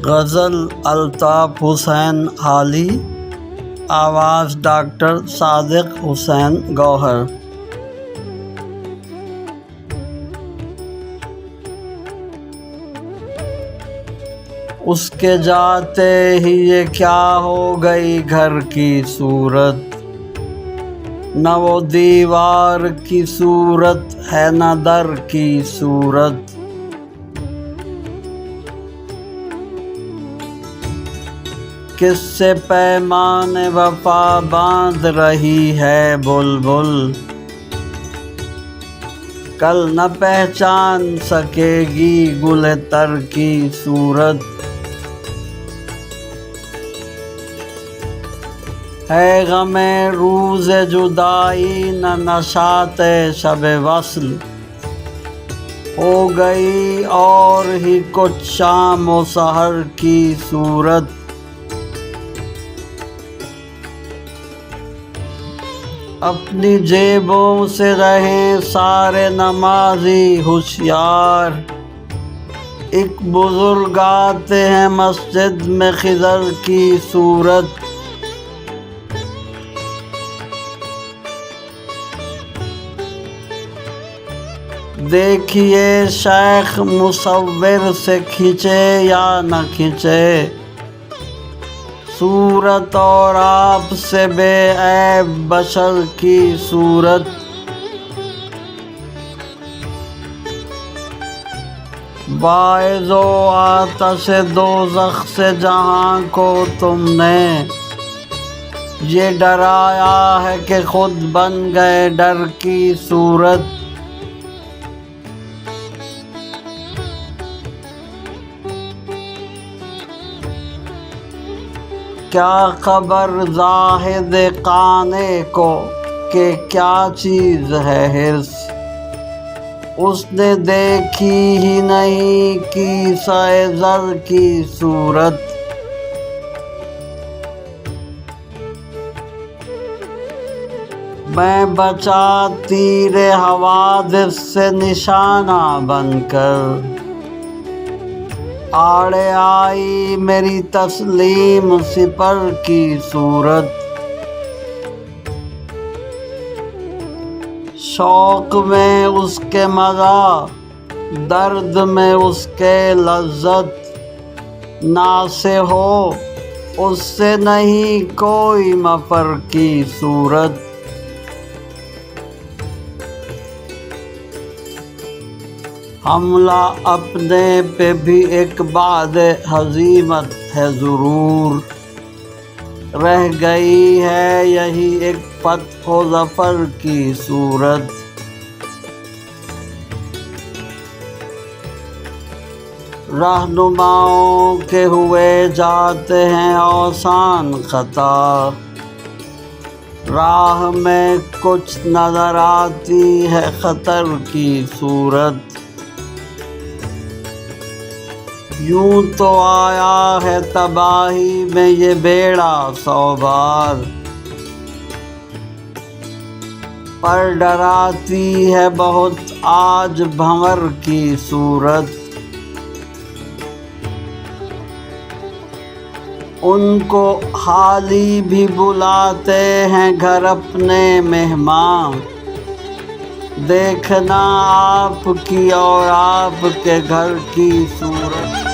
غزل الطاف حسین حالی، آواز ڈاکٹر صادق حسین گوہر۔ اس کے جاتے ہی یہ کیا ہو گئی گھر کی صورت، نہ وہ دیوار کی صورت ہے نہ در کی صورت۔ کس سے پیمان وفا باندھ رہی ہے بلبل، کل نہ پہچان سکے گی گل تر کی صورت۔ ہے غم روز جدائی نہ نشاط شب وصل، ہو گئی اور ہی کچھ شام و سحر کی صورت۔ اپنی جیبوں سے رہیں سارے نمازی ہوشیار، ایک بزرگ آتے ہیں مسجد میں خضر کی صورت۔ دیکھیے شیخ مصور سے کھنچے یا نہ کھنچے، صورت اور آپ سے بے عیب بشر کی صورت۔ باعث و آتش دوزخ سے جہاں کو تم نے یہ ڈرایا ہے کہ خود بن گئے ڈر کی صورت۔ کیا خبر زاہد قانے کو کہ کیا چیز ہے حرص، اس نے دیکھی ہی نہیں کیسہ زر کی صورت۔ میں بچا تیر حوادث سے نشانہ بن کر، آڑے آئی میری تسلیم سپر کی صورت۔ شوق میں اس کے مزہ، درد میں اس کے لذت، ناسے ہو اس سے نہیں کوئی مفر کی صورت۔ حملہ اپنے پہ بھی ایک بعد ہزیمت ہے ضرور، رہ گئی ہے یہی ایک فتح و ظفر کی صورت۔ رہنماؤں کے ہوئے جاتے ہیں اوسان خطا، راہ میں کچھ نظر آتی ہے خطر کی صورت۔ یوں تو آیا ہے تباہی میں یہ بیڑا 100 بار، پر ڈراتی ہے بہت آج بھنور کی صورت۔ ان کو حالی بھی بلاتے ہیں گھر اپنے مہمان، دیکھنا آپ کی اور آپ کے گھر کی صورت۔